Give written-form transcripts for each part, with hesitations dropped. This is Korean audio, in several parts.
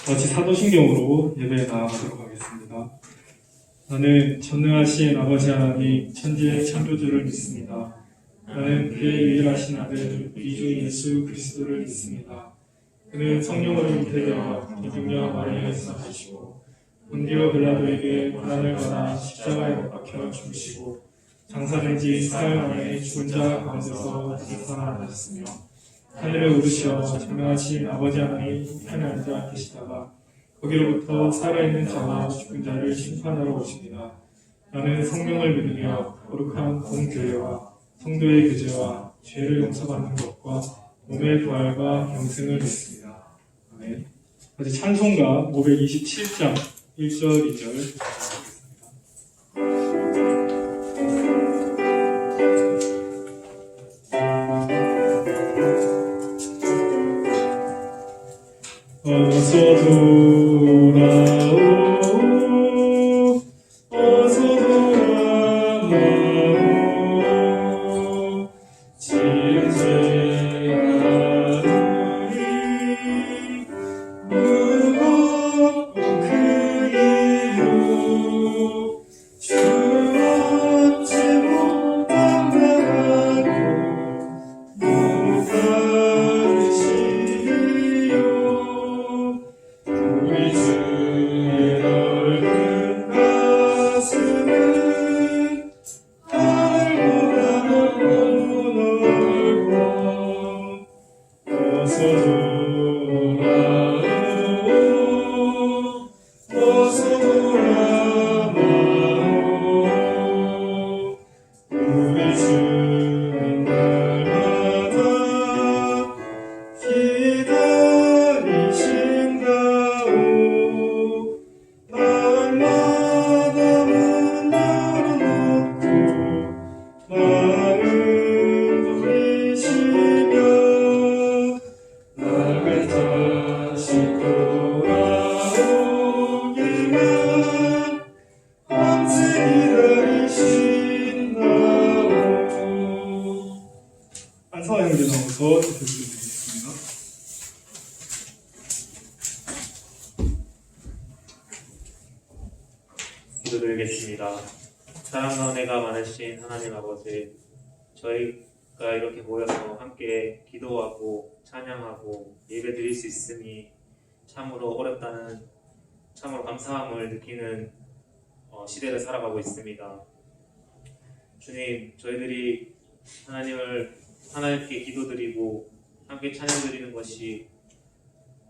같이 사도신경으로 예배에 나아가도록 하겠습니다. 나는 전능하신 아버지 하나님 천지의 창조주를 믿습니다. 나는 그의 유일하신 아들 우리 주 예수 그리스도를 믿습니다. 그는 성령으로 잉태되어 기중녀 마리아에서 나시고 본디오 빌라도에게 고난을 받아 십자가에 못 박혀 죽으시고 장사된 지 사흘 만에 죽은 자 가운데서 다시 살아나셨으며 하늘에 오르시어 전능하신 아버지 하나님 우편에 앉아 계시다가 거기로부터 살아있는 자와 죽은 자를 심판하러 오십니다. 나는 성령을 믿으며 거룩한 공교회와 성도의 교제와 죄를 용서받는 것과 몸의 부활과 영생을 믿습니다. 아멘. 다시 찬송가 527장 1절 2절 어서 돌아오 어서 돌아와오 지은 죄가 우리 무겁고 그 이로 주 얻지 못한다고 못하시리요 우리 주의 넓은 가슴은 하늘보다 넓고 넓고 어서 돌아오 어서 돌아와오 우리 주는 날마다 기다리신다오 날마다 문 열어놓고 마음 돌리시며 나를 다시 돌아오기만 밤새 기다리신다오. 안사와 형제 나오셔서 기도드리겠습니다. 기도드리겠습니다. 사랑과 은혜가 많으신 하나님 아버지, 저희가 이렇게 모여서 함께 기도하고 찬양하고 예배드릴 수 있으니 참으로 참으로 감사함을 느끼는 시대를 살아가고 있습니다. 주님, 저희들이 하나님께 기도드리고 함께 찬양드리는 것이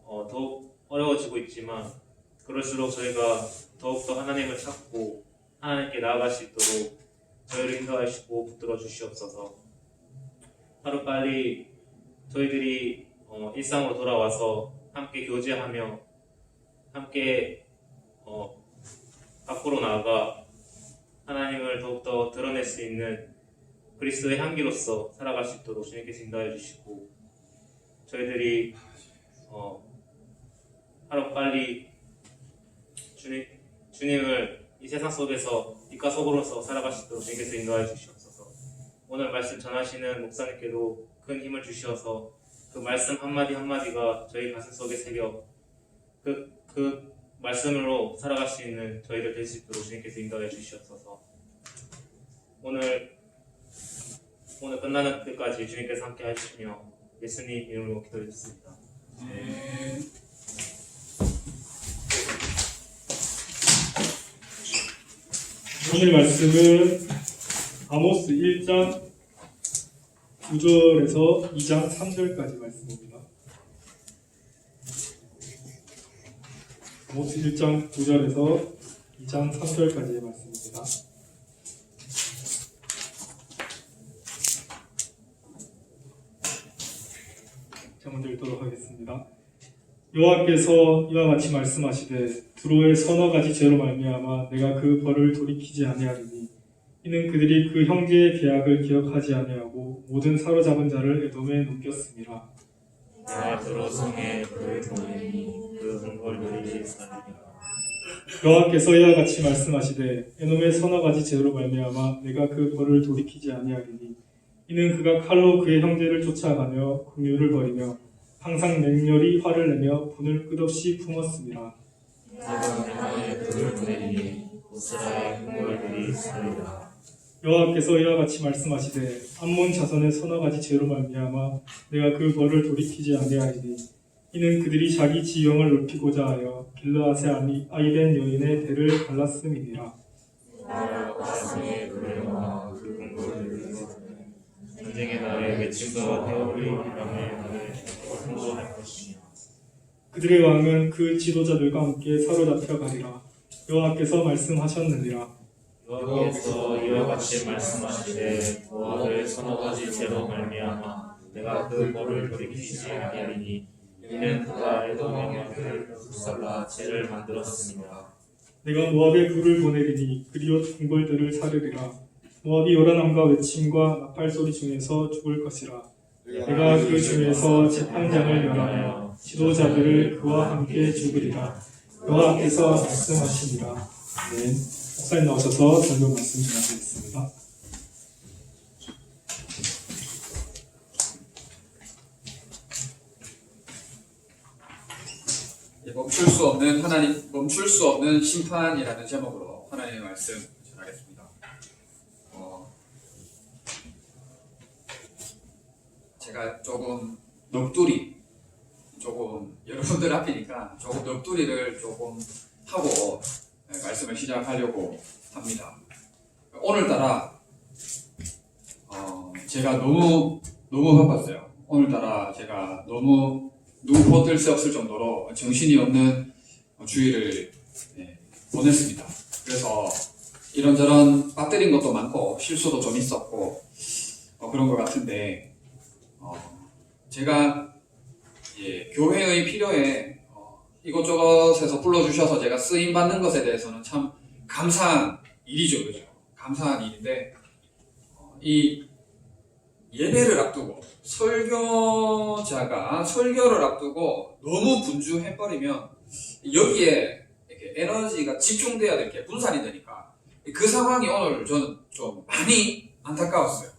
더욱 어려워지고 있지만 그럴수록 저희가 더욱더 하나님을 찾고 하나님께 나아갈 수 있도록 저희를 인도하시고 붙들어 주시옵소서. 하루빨리 저희들이 일상으로 돌아와서 함께 교제하며 함께 밖으로 나아가 하나님을 더욱더 드러낼 수 있는 그리스도의 향기로서 살아갈 수 있도록 주님께서 인도해 주시고 저희들이 하루빨리 주님을 이 세상 속에서 빛과 소금으로서 살아갈 수 있도록 주님께서 인도하여 주시옵소서. 오늘 말씀 전하시는 목사님께도 큰 힘을 주시어서 그 말씀 한마디 한마디가 저희 가슴 속에 새겨 그 말씀으로 살아갈 수 있는 저희들 될 수 있도록 주님께서 인도하여 주시옵소서. 오늘 끝나는 때까지 주님께서 함께 하시며 예수님 이름으로 기도드렸습니다. 오늘 말씀은 아모스 1장 9절에서 2장 3절까지 말씀입니다. 아모스 1장 9절에서 2장 3절까지의 말씀입니다. 자, 먼저 읽도록 하겠습니다. 여호와께서 이와 같이 말씀하시되 두로의 서너 가지 죄로 말미암아 내가 그 벌을 돌이키지 아니하리니 이는 그들이 그 형제의 계약을 기억하지 아니하고 모든 사로잡은 자를 에돔에 넘겼음이라. 내가 두로 성에 불을 보내니 그 흥벌들이 사리라. 여호와께서 이와 같이 말씀하시되 에돔의 서너 가지 죄로 말미암아 내가 그 벌을 돌이키지 아니하리니 이는 그가 칼로 그의 형제를 쫓아가며 긍휼을 버리며 항상 맹렬히 화를 내며 분을 끝없이 품었습니다. 내가 내가에 불을 보내리니 우스라의 흉물들이 살리라. 여호와께서 이와 같이 말씀하시되 암몬 자손의 서너 가지 죄로 말미암아 내가 그 벌을 돌이키지 아니하리니 이는 그들이 자기 지형을 높이고자 하여 길르앗의 아이된 여인의 대를 갈랐음이니라. 나라 가슴에 불을 모아 그 흉물들을 전쟁의 날에 외침과 태어올리 비방의 날에 홍보할 것이며 그들의 왕은 그 지도자들과 함께 사로잡혀 가리라. 여호와께서 말씀하셨느니라. 여호와께서 이와 같이 말씀하시되 모압의 서너 가지 죄로 말미암아 내가 그 벌을 돌이키지 아니하리니 이는 그가 에돔의 명을 불살라 죄를 만들었습니다. 내가 모압에 불을 보내리니 그리옷 궁궐들을 사르리라. 모압이 요란함과 외침과 나팔 소리 중에서 죽을 것이라. 내가 그 중에서 재판장을 멸하여 지도자들을 그와 함께 죽으리라. 여호와께서 말씀하시니라. 네, 목사님 나오셔서 설교 말씀 전하시겠습니다. 멈출 수 없는 심판이라는 제목으로 하나님의 말씀 전하겠습니다. 제가 조금 여러분들 앞이니까 조금 넋두리를 조금 하고 말씀을 시작하려고 합니다. 오늘따라 제가 너무 바빴어요. 오늘따라 제가 너무 누구 뜰 새 없을 정도로 정신이 없는 주일을 보냈습니다. 그래서 이런저런 빠뜨린 것도 많고 실수도 좀 있었고 그런 것 같은데 제가 교회의 필요에 이곳저곳에서 불러주셔서 제가 쓰임받는 것에 대해서는 참 감사한 일이죠. 그죠? 감사한 일인데 이 예배를 앞두고 설교자가 설교를 앞두고 너무 분주해버리면 여기에 이렇게 에너지가 집중돼야 될 게 분산이 되니까 그 상황이 오늘 저는 좀 많이 안타까웠어요.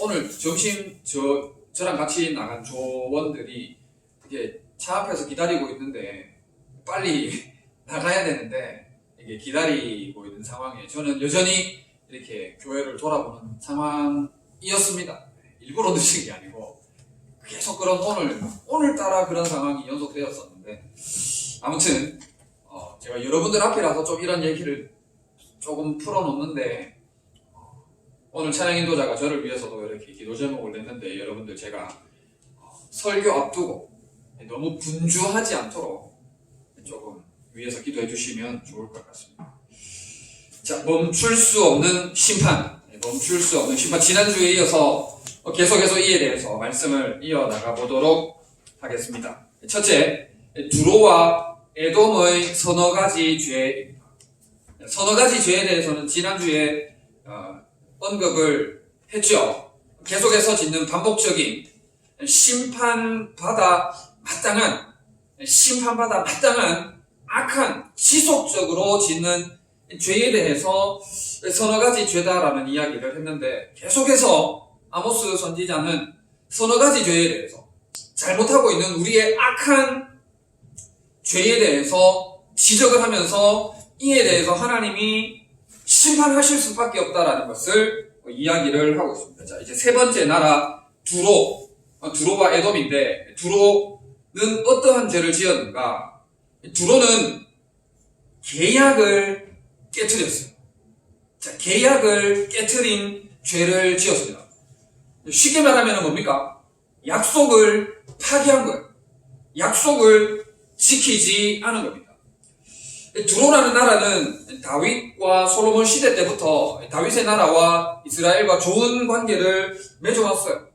오늘 점심 저랑 같이 나간 조원들이 이게 차 앞에서 기다리고 있는데 빨리 나가야 되는데 이게 기다리고 있는 상황에 저는 여전히 이렇게 교회를 돌아보는 상황이었습니다. 일부러 늦은 게 아니고 계속 그런 오늘따라 그런 상황이 연속되었었는데 아무튼 제가 여러분들 앞이라서 좀 이런 얘기를 조금 풀어놓는데 오늘 찬양 인도자가 저를 위해서도 이렇게 기도 제목을 냈는데 여러분들 제가 설교 앞두고 너무 분주하지 않도록 조금 위에서 기도해 주시면 좋을 것 같습니다. 자, 멈출 수 없는 심판. 지난주에 이어서 계속해서 이에 대해서 말씀을 이어나가 보도록 하겠습니다. 첫째, 두로와 에돔의 서너 가지 죄입니다. 서너 가지 죄에 대해서는 지난주에 언급을 했죠. 계속해서 짓는 반복적인 심판받아 마땅한 악한 지속적으로 짓는 죄에 대해서 서너 가지 죄다라는 이야기를 했는데 계속해서 아모스 선지자는 서너 가지 죄에 대해서 잘못하고 있는 우리의 악한 죄에 대해서 지적을 하면서 이에 대해서 하나님이 심판하실 수밖에 없다라는 것을 이야기를 하고 있습니다. 자, 이제 세 번째 나라 두로와 에돔인데 두로는 어떠한 죄를 지었는가? 두로는 계약을 깨트렸어요. 자, 계약을 깨트린 죄를 지었습니다. 쉽게 말하면 뭡니까? 약속을 파기한 거예요. 약속을 지키지 않은 겁니다. 두로라는 나라는 다윗과 솔로몬 시대 때부터 다윗의 나라와 이스라엘과 좋은 관계를 맺어왔어요.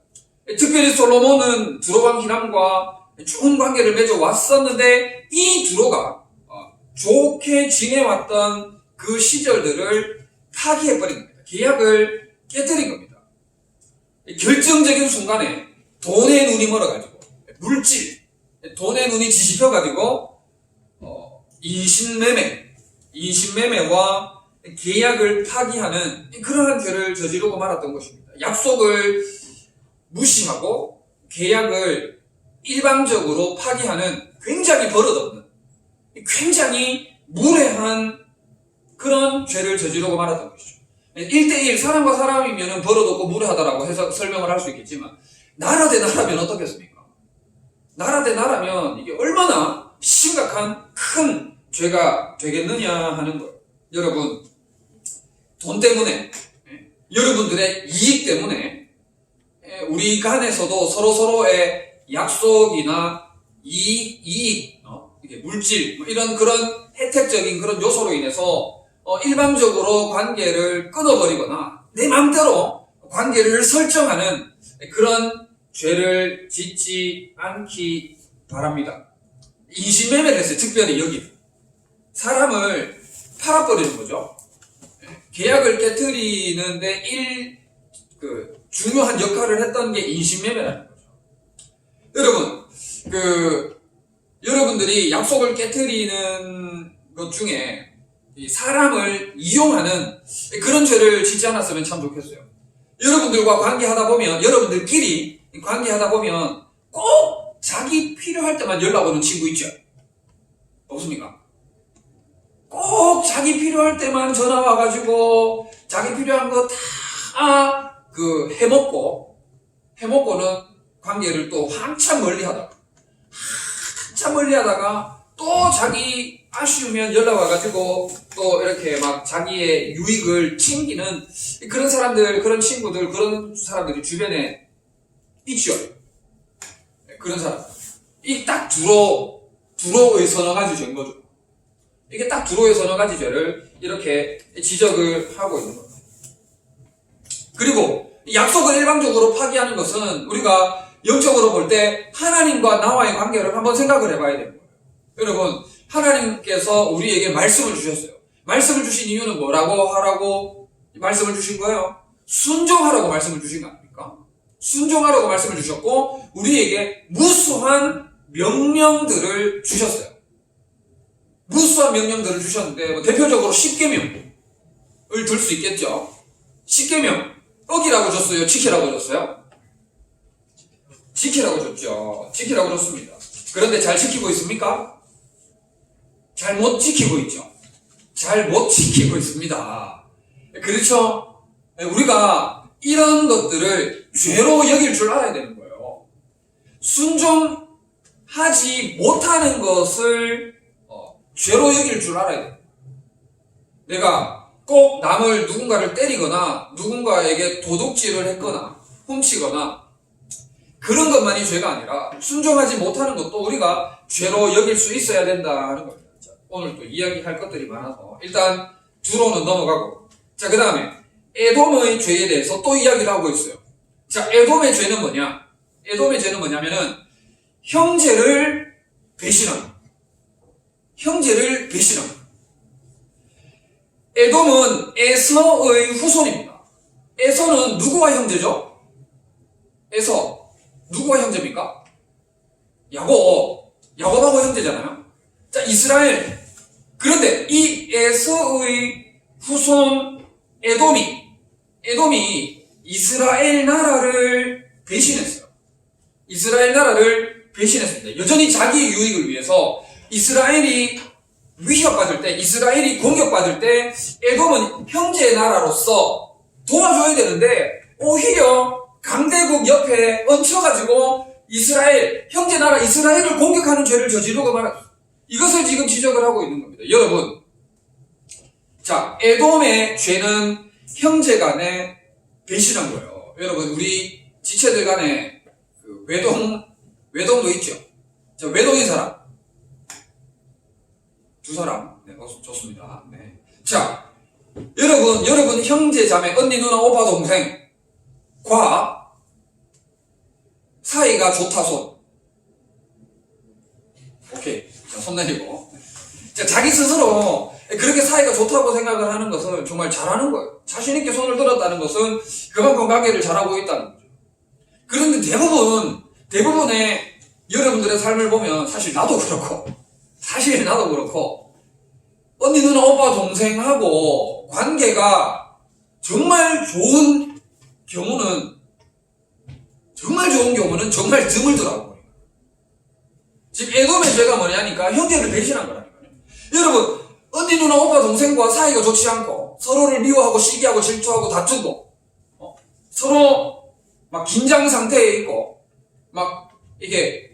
특별히 솔로몬은 두로 왕 히람과 좋은 관계를 맺어왔었는데 이 두로가 좋게 지내왔던 그 시절들을 파기해버린 겁니다. 계약을 깨뜨린 겁니다. 결정적인 순간에 돈의 눈이 멀어가지고 돈의 눈이 뒤집혀가지고 인신매매와 계약을 파기하는 그러한 죄를 저지르고 말았던 것입니다. 약속을 무시하고 계약을 일방적으로 파기하는 굉장히 버릇없는, 굉장히 무례한 그런 죄를 저지르고 말았던 것이죠. 1대1 사람과 사람이면 버릇없고 무례하다라고 해서 설명을 할 수 있겠지만, 나라 대 나라면 어떻겠습니까? 나라 대 나라면 이게 얼마나 심각한 큰 죄가 되겠느냐 하는 거예요. 여러분, 돈 때문에, 여러분들의 이익 때문에 우리 간에서도 서로서로의 약속이나 이익, 이게 물질, 이런 그런 혜택적인 그런 요소로 인해서 일방적으로 관계를 끊어버리거나 내 마음대로 관계를 설정하는 그런 죄를 짓지 않기 바랍니다. 인신매매를 했어요. 특별히 여기 사람을 팔아버리는 거죠. 계약을 깨트리는데 중요한 역할을 했던 게 인신매매라는 거죠. 여러분, 여러분들이 약속을 깨트리는 것 중에 이 사람을 이용하는 그런 죄를 짓지 않았으면 참 좋겠어요. 여러분들과 관계하다 보면, 여러분들끼리 관계하다 보면 꼭 자기 필요할 때만 연락 오는 친구 있죠? 없습니까? 꼭 자기 필요할 때만 전화 와가지고 자기 필요한 거 다 해먹고는 관계를 또 한참 멀리 하다가 또 자기 아쉬우면 연락 와가지고 또 이렇게 막 자기의 유익을 챙기는 그런 사람들, 그런 친구들, 그런 사람들이 주변에 있죠. 그런 사람. 이 딱 두로의 서너 가지 죄인 거죠. 이게 딱 두로의 서너 가지 죄를 이렇게 지적을 하고 있는 거예요. 그리고 약속을 일방적으로 파기하는 것은 우리가 영적으로 볼 때 하나님과 나와의 관계를 한번 생각을 해봐야 되는 거예요. 여러분, 하나님께서 우리에게 말씀을 주셨어요. 말씀을 주신 이유는 뭐라고 하라고 말씀을 주신 거예요? 순종하라고 말씀을 주신 거 아닙니까? 순종하라고 말씀을 주셨고 우리에게 무수한 명령들을 주셨어요. 무수한 명령들을 주셨는데 대표적으로 10계명을 들 수 있겠죠. 10계명 어기라고 줬어요? 지키라고 줬어요? 지키라고 줬죠. 지키라고 줬습니다. 그런데 잘 지키고 있습니까? 잘 못 지키고 있죠. 잘 못 지키고 있습니다. 그렇죠? 우리가 이런 것들을 죄로 여길 줄 알아야 되는 거예요. 순종하지 못하는 것을 죄로 여길 줄 알아야 돼요. 내가 꼭 누군가를 때리거나 누군가에게 도둑질을 했거나 훔치거나 그런 것만이 죄가 아니라 순종하지 못하는 것도 우리가 죄로 여길 수 있어야 된다는 겁니다. 자, 오늘 또 이야기할 것들이 많아서 일단 두로는 넘어가고, 자, 그 다음에 에돔의 죄에 대해서 또 이야기를 하고 있어요. 자, 에돔의 죄는 뭐냐? 에돔의 죄는 뭐냐면은 형제를 배신함. 형제를 배신함. 에돔은 에서의 후손입니다. 에서는 누구와 형제죠? 에서 누구와 형제입니까? 야곱하고 형제잖아요. 자, 이스라엘. 그런데 이 에서의 후손 에돔이 이스라엘 나라를 배신했어요. 이스라엘 나라를 배신했습니다. 여전히 자기 유익을 위해서 이스라엘이 위협받을 때, 이스라엘이 공격받을 때 에돔은 형제의 나라로서 도와줘야 되는데 오히려 강대국 옆에 얹혀가지고 이스라엘, 형제 나라 이스라엘을 공격하는 죄를 저지르고 말았어요. 이것을 지금 지적을 하고 있는 겁니다. 여러분, 자, 에돔의 죄는 형제 간에 배신한 거예요. 여러분, 우리 지체들 간에 외동도 있죠. 자, 외동인 사람. 두 사람. 네, 좋습니다. 네. 자, 여러분 형제 자매, 언니, 누나, 오빠, 동생과 사이가 좋다, 손. 오케이. 자, 손 내리고. 자, 자기 스스로 그렇게 사이가 좋다고 생각을 하는 것은 정말 잘하는 거예요. 자신있게 손을 들었다는 것은 그만큼 관계를 잘하고 있다는 거죠. 그런데 대부분의 여러분들의 삶을 보면 사실 나도 그렇고, 언니, 누나, 오빠, 동생하고 관계가 정말 좋은 경우는 좋은 경우는 정말 드물더라고요. 지금 에돔의 죄가 뭐냐니까 형제를 배신한 거라니까요. 여러분, 언니, 누나, 오빠, 동생과 사이가 좋지 않고 서로를 미워하고 시기하고 질투하고 다투고 서로 막 긴장 상태에 있고 막 이게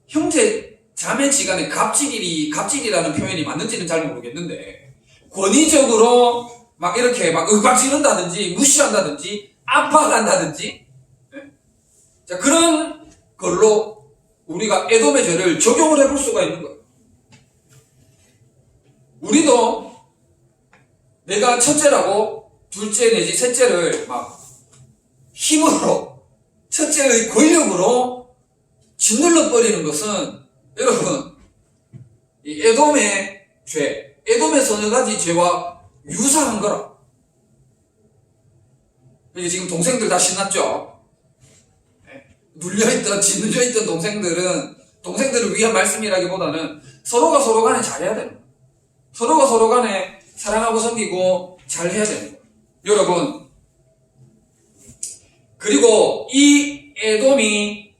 형제 자매지간의 갑질이라는 표현이 맞는지는 잘 모르겠는데 권위적으로 막 이렇게 막 윽박지른다든지 무시한다든지 압박한다든지 자 그런 걸로 우리가 에돔의 죄를 적용을 해볼 수가 있는 거예요. 우리도 내가 첫째라고 둘째 내지 셋째를 막 힘으로 첫째의 권력으로 짓눌러 버리는 것은 여러분 이 에돔의 죄, 에돔의 서너 가지 죄와 유사한 거라. 이게 지금 동생들 다 신났죠? 눌려있던, 짓눌려있던 동생들을 위한 말씀이라기보다는 서로가 서로 간에 잘해야 되는 거예요. 서로가 서로 간에 사랑하고 섬기고 잘해야 되는 거예요. 여러분, 그리고 이 에돔이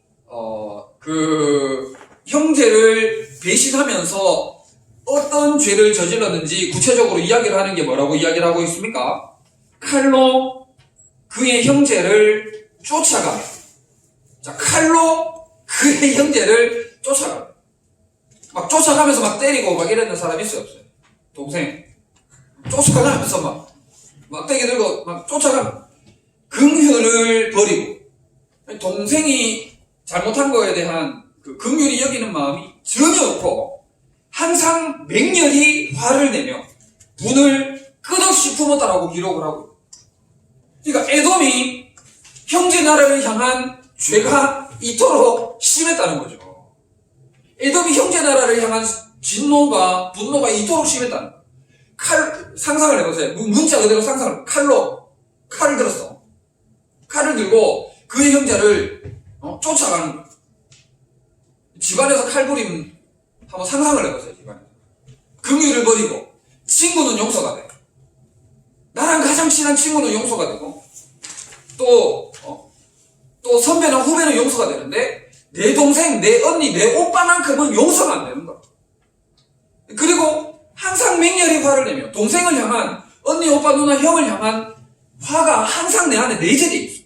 형제를 배신하면서 어떤 죄를 저질렀는지 구체적으로 이야기를 하는 게 뭐라고 이야기를 하고 있습니까? 칼로 그의 형제를 쫓아가며. 자, 칼로 그의 형제를 쫓아가며. 막 쫓아가면서 막 때리고 막 이러는 사람 있어요, 없어요? 동생. 쫓아가면서 막 때기 들고 막 쫓아가면. 긍휼을 버리고. 동생이 잘못한 거에 대한 그 긍휼히 여기는 마음이 전혀 없고, 항상 맹렬히 화를 내며 분을 끝없이 품었다라고 기록을 하고. 그러니까 에돔이 형제 나라를 향한 죄가 이토록 심했다는 거죠. 에돔이 형제 나라를 향한 진노가 분노가 이토록 심했다는 거예요. 상상을 해보세요. 문자 그대로 상상을. 칼을 들었어. 칼을 들고 그의 형제를 쫓아가는 거예요. 집안에서 칼부림 한번 상상을 해보세요. 집안에서 긍휼을 버리고 친구는 용서가 돼. 나랑 가장 친한 친구는 용서가 되고 또 선배나 후배는 용서가 되는데 내 동생, 내 언니, 내 오빠만큼은 용서가 안 되는 거야. 그리고 항상 맹렬히 화를 내며 동생을 향한 언니, 오빠, 누나, 형을 향한 화가 항상 내 안에 내재되어 있어.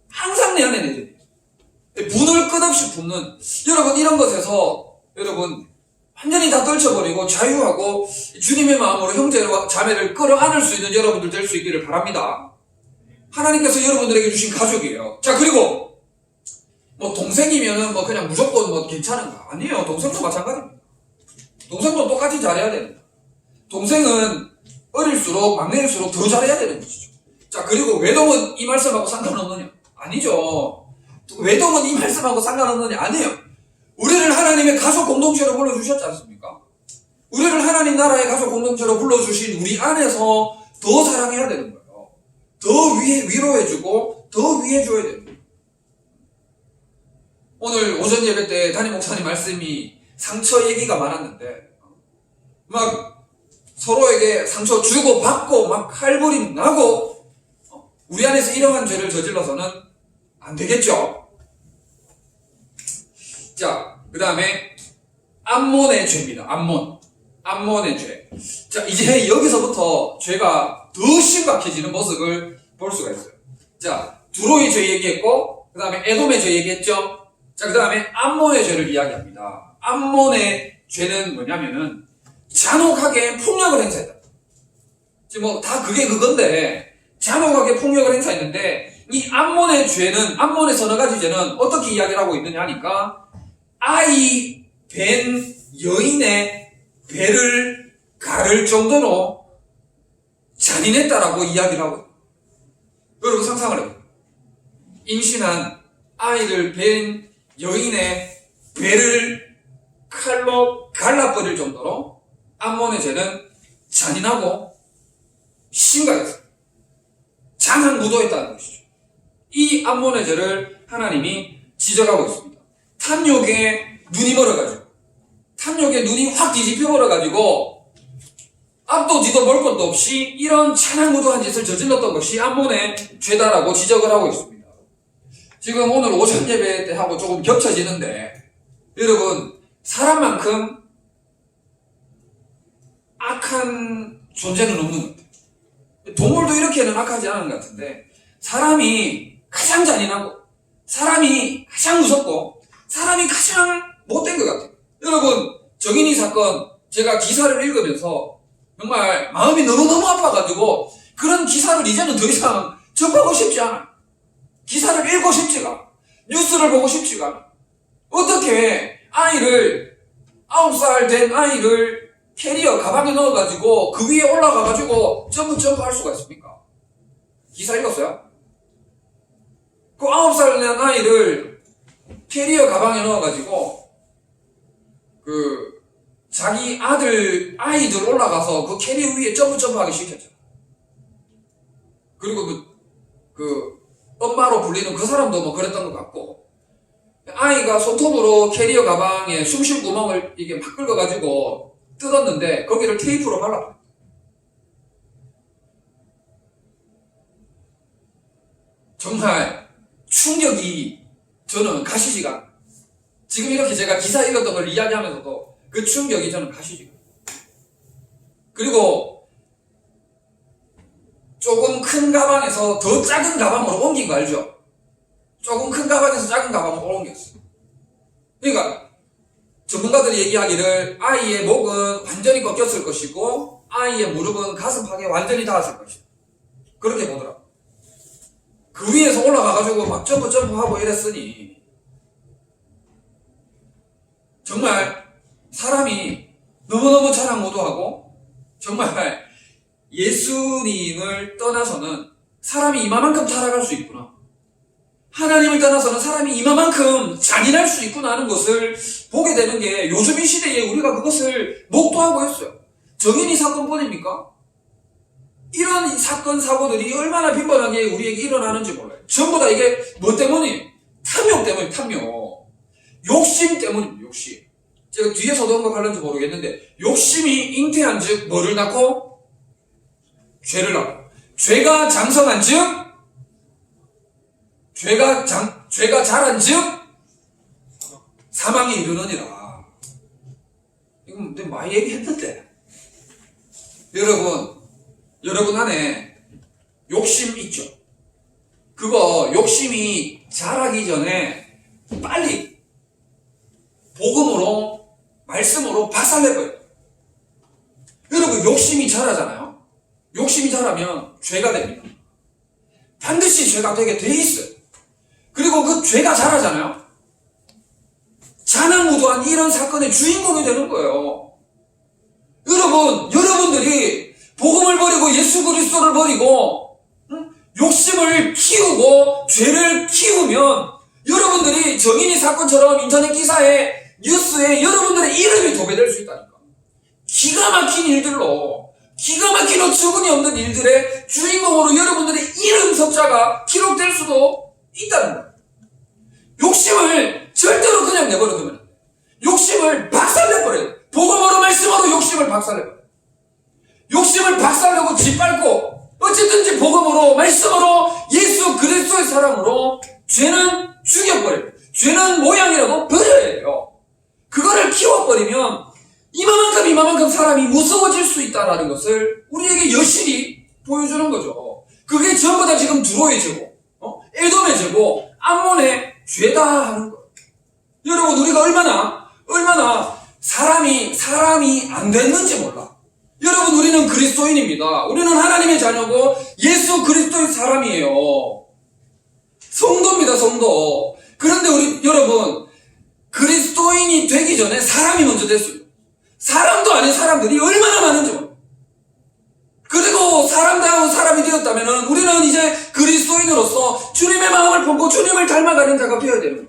항상 내 안에 내재되어 있어. 분을 끝없이 붓는 여러분 이런 것에서 여러분 완전히 다 떨쳐버리고 자유하고 주님의 마음으로 형제와 자매를 끌어안을 수 있는 여러분들 될 수 있기를 바랍니다. 하나님께서 여러분들에게 주신 가족이에요. 자, 그리고 동생이면은 그냥 무조건 괜찮은가? 아니에요. 동생도 마찬가지입니다. 동생도 똑같이 잘해야 됩니다. 동생은 어릴수록 막내일수록 더 잘해야 되는 것이죠. 자, 그리고 외동은 이 말씀하고 상관없느냐? 아니죠. 외동은 이 말씀하고 상관없느냐? 아니에요. 우리를 하나님의 가족 공동체로 불러주셨지 않습니까? 우리를 하나님 나라의 가족 공동체로 불러주신 우리 안에서 더 사랑해야 되는 거예요. 더 위로해주고 더 위해줘야 되는 거예요. 오늘 오전 예배 때 담임 목사님 말씀이 상처 얘기가 많았는데 막 서로에게 상처 주고 받고 막 칼부림 나고 우리 안에서 이러한 죄를 저질러서는 안 되겠죠. 자, 그 다음에 암몬의 죄입니다. 암몬의 죄. 자, 이제 여기서부터 죄가 더 심각해지는 모습을 볼 수가 있어요. 자, 두로의 죄 얘기했고 그 다음에 에돔의 죄 얘기했죠. 자, 그 다음에 암몬의 죄를 이야기합니다. 암몬의 죄는 뭐냐면은 잔혹하게 폭력을 행사했다. 지금 다 그게 그건데 잔혹하게 폭력을 행사했는데 이 암몬의 죄는 암몬의 서너 가지 죄는 어떻게 이야기를 하고 있느냐 하니까 아이 벤 여인의 배를 가를 정도로 잔인했다라고 이야기를 하고 있어요. 여러분 상상을 해요. 임신한 아이를 벤 여인의 배를 칼로 갈라버릴 정도로 암몬의 죄는 잔인하고 심각했어요. 장한 무도했다는 것이죠. 이 암몬의 죄를 하나님이 지적하고 있습니다. 탐욕에 눈이 멀어가지고 탐욕에 눈이 확 뒤집혀 버려가지고 앞도 뒤도 볼 것도 없이 이런 잔한 무도한 짓을 저질렀던 것이 암몬의 죄다라고 지적을 하고 있습니다. 지금 오늘 오전 예배 때 하고 조금 겹쳐지는데, 여러분, 사람만큼 악한 존재는 없는 것 같아요. 동물도 이렇게는 악하지 않은 것 같은데, 사람이 가장 잔인하고, 사람이 가장 무섭고, 사람이 가장 못된 것 같아요. 여러분, 정인이 사건, 제가 기사를 읽으면서 정말 마음이 너무너무 아파가지고, 그런 기사를 이제는 더 이상 접하고 싶지 않아. 기사를 읽고 싶지가 않아. 뉴스를 보고 싶지가 않아. 어떻게 아이를, 9살 된 아이를 캐리어 가방에 넣어가지고 그 위에 올라가가지고 점프 할 수가 있습니까? 기사 읽었어요? 그 9살 된 아이를 캐리어 가방에 넣어가지고 자기 아이들 올라가서 그 캐리어 위에 점프하기 시켰죠. 그리고 엄마로 불리는 그 사람도 뭐 그랬던 것 같고, 아이가 손톱으로 캐리어 가방에 숨쉴 구멍을 이게 막 긁어가지고 뜯었는데 거기를 테이프로 발라버렸어요. 정말 충격이 저는 가시지가 않아요. 지금 이렇게 제가 기사 읽었던 걸 이야기하면서도 그 충격이 저는 가시지가 않아요. 그리고 조금 큰 가방에서 더 작은 가방으로 옮긴 거 알죠? 조금 큰 가방에서 작은 가방으로 옮겼어요. 그러니까 전문가들이 얘기하기를 아이의 목은 완전히 꺾였을 것이고 아이의 무릎은 가슴팍에 완전히 닿았을 것이다. 그렇게 보더라고요. 그 위에서 올라가가지고 막 점프하고 이랬으니 정말 사람이 너무너무 자랑 못하고 정말 예수님을 떠나서는 사람이 이만큼 타락할 수 있구나. 하나님을 떠나서는 사람이 이만큼 잔인할 수 있구나 하는 것을 보게 되는 게 요즘 이 시대에 우리가 그것을 목도하고 있어요. 정인이 사건뿐입니까? 이런 사건, 사고들이 얼마나 빈번하게 우리에게 일어나는지 몰라요. 전부 다 이게 뭐 때문이에요? 탐욕 때문이에요, 탐욕. 욕심 때문입니다, 욕심. 제가 뒤에서도 언급하는지 모르겠는데, 욕심이 잉태한 즉, 뭐를 낳고? 죄를 낳고. 죄가 장성한 즉, 죄가 자란 즉, 사망에 이르느니라. 이건 내가 많이 얘기했는데. 여러분 안에 욕심 있죠? 그거 욕심이 자라기 전에 빨리 복음으로, 말씀으로 박살내버려요. 여러분 욕심이 자라잖아요? 욕심이 자라면 죄가 됩니다. 반드시 죄가 되게 돼 있어요. 그리고 그 죄가 자라잖아요? 자나무도한 이런 사건의 주인공이 되는 거예요. 여러분들이 복음을 버리고 예수 그리스도를 버리고 욕심을 키우고 죄를 키우면 여러분들이 정인이 사건처럼 인터넷 기사에 뉴스에 여러분들의 이름이 도배될 수 있다니까. 기가 막힌 일들로 기가 막힌 어처구니 없는 일들의 주인공으로 여러분들의 이름 석자가 기록될 수도 있다는 거예요. 욕심을 절대로 그냥 내버려두면 안 돼요. 욕심을 박살내버려요. 복음으로 말씀으로 욕심을 박살내버려요. 욕심을 박살내고 짓밟고 어쨌든지 복음으로 말씀으로 예수 그리스도의 사랑으로 죄는 죽여버려요. 죄는 모양이라도 버려야 해요. 그거를 키워버리면 이만큼 사람이 무서워질 수 있다는 것을 우리에게 여실히 보여주는 거죠. 그게 전부 다 지금 두로의 죄고 에돔의 죄고 암몬의 죄다 하는 거예요. 여러분 우리가 얼마나 사람이 안 됐는지 몰라. 여러분 우리는 그리스도인입니다. 우리는 하나님의 자녀고 예수 그리스도의 사람이에요. 성도입니다, 성도. 그런데 여러분 그리스도인이 되기 전에 사람이 먼저 됐어요. 사람도 아닌 사람들이 얼마나 많은지 몰라요. 그리고 사람다운 사람이 되었다면 우리는 이제 그리스도인으로서 주님의 마음을 품고 주님을 닮아가는 자가 되어야 되는 거예요.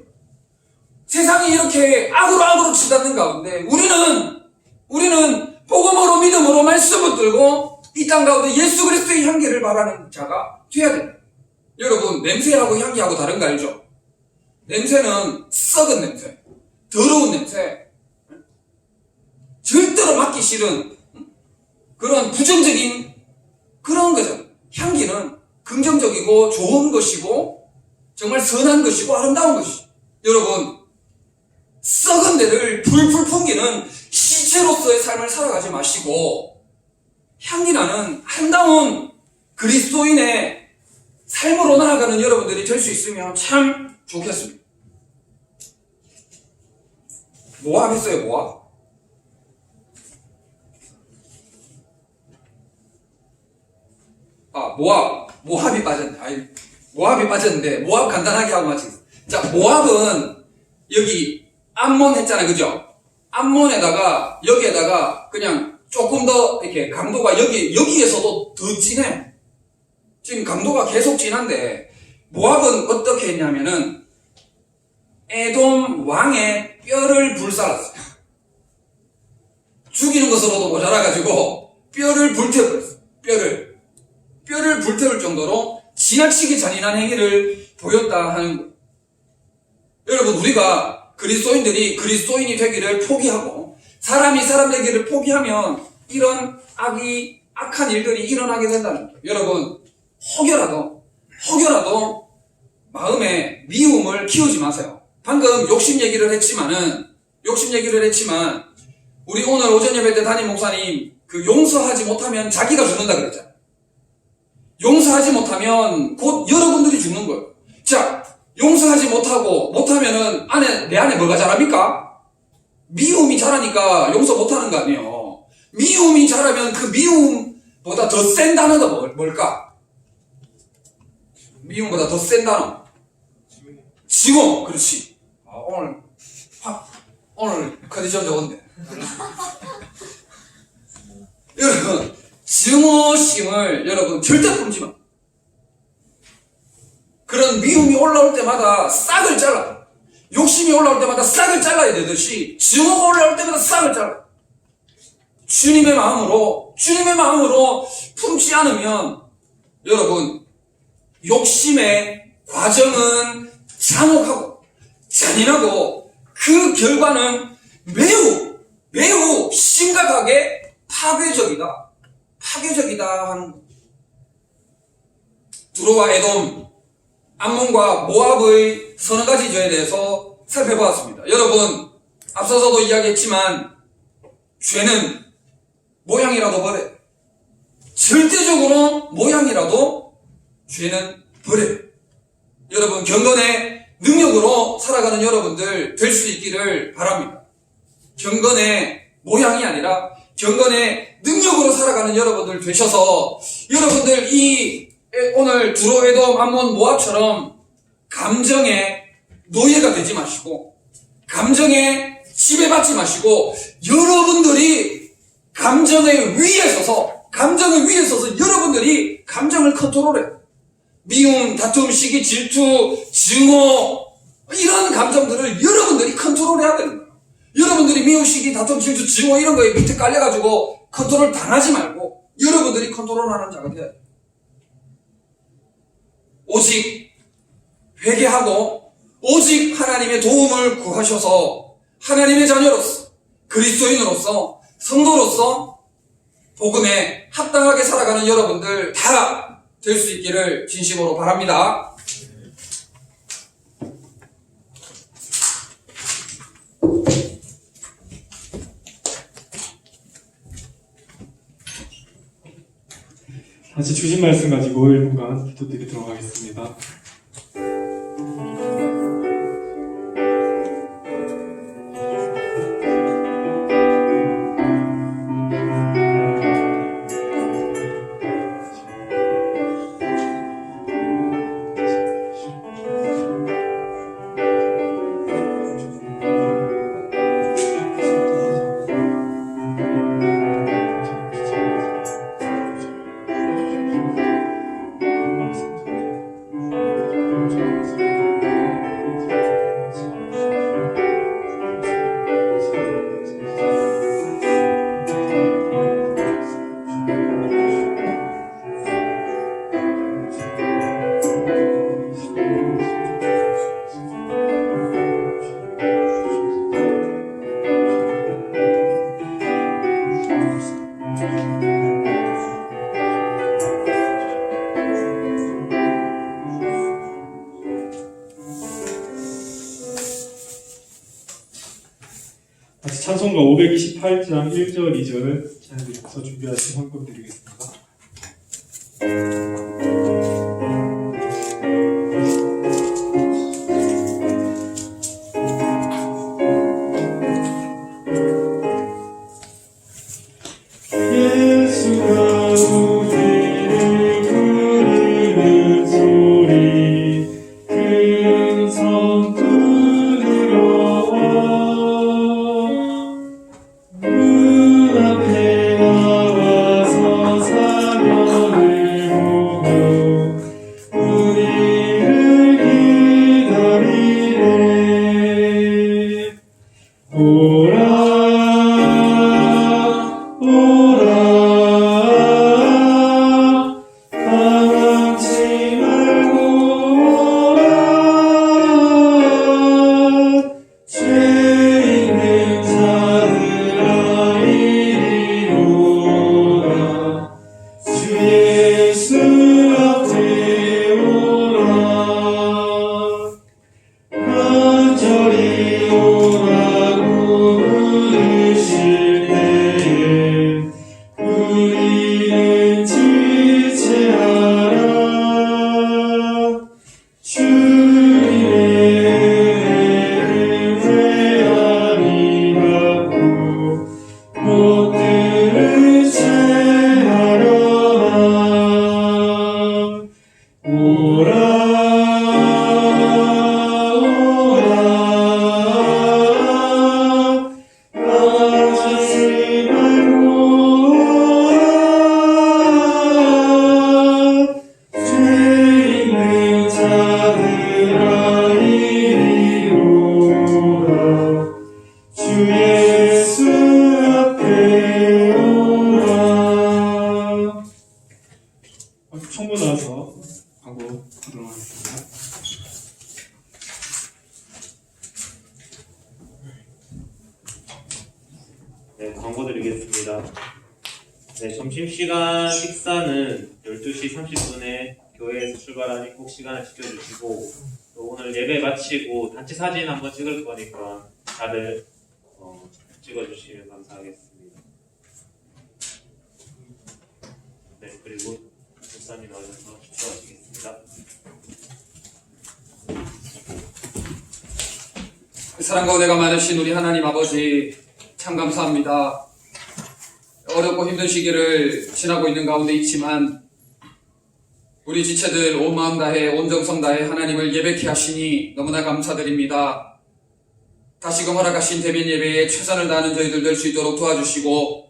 세상이 이렇게 악으로 치닫는 가운데 우리는 복음으로 믿음으로 말씀을 들고 이 땅 가운데 예수 그리스도의 향기를 바라는 자가 되어야 됩니다. 여러분 냄새하고 향기하고 다른 거 알죠? 냄새는 썩은 냄새, 더러운 냄새, 절대로 맡기 싫은 그런 부정적인 그런 거죠. 향기는 긍정적이고 좋은 것이고 정말 선한 것이고 아름다운 것이. 여러분, 썩은 데를 풀풀 풍기는 시체로서의 삶을 살아가지 마시고 향기나는 아름다운 그리스도인의 삶으로 나아가는 여러분들이 될 수 있으면 참 좋겠습니다. 모압 했어요, 모압? 모압이 빠졌네. 모압이 빠졌는데, 모압 간단하게 하고 마치겠습니다. 자, 모압은 여기 암몬 했잖아요, 그죠? 암몬에다가, 여기에다가 그냥 조금 더 이렇게 강도가 여기에서도 더 진해. 지금 강도가 계속 진한데, 모압은 어떻게 했냐면은, 에돔 왕의 뼈를 불살랐어요. 죽이는 것으로도 모자라가지고, 뼈를 불태워버렸어요. 뼈를 불태울 정도로 지나치게 잔인한 행위를 보였다 하는 거예요. 여러분, 우리가 그리스도인들이 그리스도인이 되기를 포기하고 사람이 사람 되기를 포기하면 이런 악한 일들이 일어나게 된다는 거예요. 여러분, 혹여라도 마음에 미움을 키우지 마세요. 방금 욕심 얘기를 했지만 우리 오늘 오전 예배 때 담임 목사님 그 용서하지 못하면 자기가 죽는다 그랬잖아요. 용서하지 못하면 곧 여러분들이 죽는 거예요. 자, 용서하지 못하면은 내 안에 뭐가 자랍니까? 미움이 자라니까 용서 못하는 거 아니에요. 미움이 자라면 그 미움보다 더 센 단어가 뭘까? 미움보다 더 센 단어. 증오. 그렇지. 오늘 컨디션 좋은데. 여러분, 증오심을 여러분 절대 품지 마. 그런 미움이 올라올 때마다 싹을 잘라. 욕심이 올라올 때마다 싹을 잘라야 되듯이 증오가 올라올 때마다 싹을 잘라. 주님의 마음으로 품지 않으면 여러분, 욕심의 과정은 잔혹하고 잔인하고 그 결과는 매우 심각하게 파괴적이다 하는 거예요. 두로와 에돔, 암몬과 모압의 서너 가지 죄에 대해서 살펴보았습니다. 여러분, 앞서서도 이야기했지만 죄는 모양이라도 버려요. 절대적으로 모양이라도 죄는 버려요. 여러분, 경건의 능력으로 살아가는 여러분들 될 수 있기를 바랍니다. 경건의 모양이 아니라 경건의 능력으로 살아가는 여러분들 되셔서 여러분들 오늘 두로, 에돔, 암몬, 모압처럼 감정의 노예가 되지 마시고 감정에 지배받지 마시고 여러분들이 감정의 위에 서서 여러분들이 감정을 컨트롤해요. 미움, 다툼, 시기, 질투, 증오 이런 감정들을 여러분들이 컨트롤해야 되는 거예요. 여러분들이 미움, 시기, 다툼, 질투, 증오 이런 거에 밑에 깔려가지고 컨트롤 당하지 말고 여러분들이 컨트롤하는 자가 돼야 돼요. 오직 회개하고 오직 하나님의 도움을 구하셔서 하나님의 자녀로서 그리스도인으로서 성도로서 복음에 합당하게 살아가는 여러분들 다 될 수 있기를 진심으로 바랍니다. 다시 주신 말씀 가지고 1분간 기도드리도록 하겠습니다. 같이 찬송가 528장 1절 2절 찬양드리면서 준비하신 헌금 드리겠습니다. 예수가 우리를 부르는 소리 큰 성 두드려와 문 앞에 나와서 사면을 보고 우리를 기다리네. 오라 오라 당황치 말고 오라 죄 있는 자들아 이리 오라 주 예수 앞에 오라 간절히 오라고 부르실 때에 우리는 지체하라. 주님의 은혜를 회함이 받고 못들을 채하려나. 오라 당황하지 말고 오라 죄 있는 자들아 이리 오라 주 예수 앞에 오라. 청구 나와서 하고 하도록 하겠습니다. 네, 광고 드리겠습니다. 네, 점심시간 식사는 12시 30분에 교회에서 출발하니 꼭 시간을 지켜주시고 또 오늘 예배 마치고 단체 사진 한번 찍을 거니까 다들 찍어주시면 감사하겠습니다. 네, 그리고 목사님 나와주셔서 축도하시겠습니다. 사랑과 은혜가 많으신 우리 하나님 아버지 참 감사합니다. 어렵고 힘든 시기를 지나고 있는 가운데 있지만 우리 지체들 온 마음 다해 온 정성 다해 하나님을 예배케 하시니 너무나 감사드립니다. 다시금 허락하신 대면 예배에 최선을 다하는 저희들 될 수 있도록 도와주시고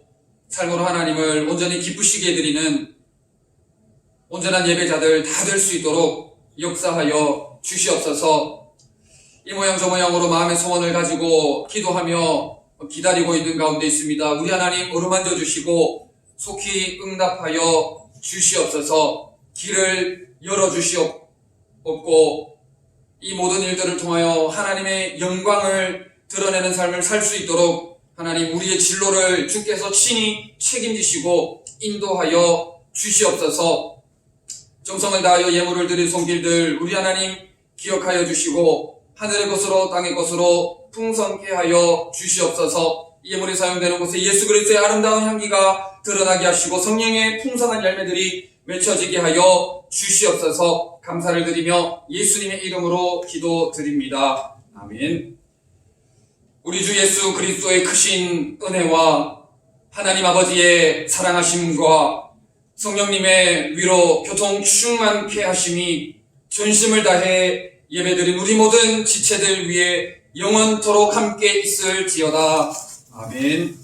삶으로 하나님을 온전히 기쁘시게 해드리는 온전한 예배자들 다 될 수 있도록 역사하여 주시옵소서. 이 모양 저 모양으로 마음의 소원을 가지고 기도하며 기다리고 있는 가운데 있습니다. 우리 하나님 어루만져 주시고 속히 응답하여 주시옵소서. 길을 열어주시옵고 이 모든 일들을 통하여 하나님의 영광을 드러내는 삶을 살 수 있도록 하나님 우리의 진로를 주께서 친히 책임지시고 인도하여 주시옵소서. 정성을 다하여 예물을 드릴 손길들 우리 하나님 기억하여 주시고 하늘의 것으로 땅의 것으로 풍성케 하여 주시옵소서. 이 예물이 사용되는 곳에 예수 그리스도의 아름다운 향기가 드러나게 하시고 성령의 풍성한 열매들이 맺혀지게 하여 주시옵소서. 감사를 드리며 예수님의 이름으로 기도드립니다. 아멘. 우리 주 예수 그리스도의 크신 은혜와 하나님 아버지의 사랑하심과 성령님의 위로 교통 충만케 하심이 전심을 다해 예배드린 우리 모든 지체들 위해 영원토록 함께 있을지어다. 아멘.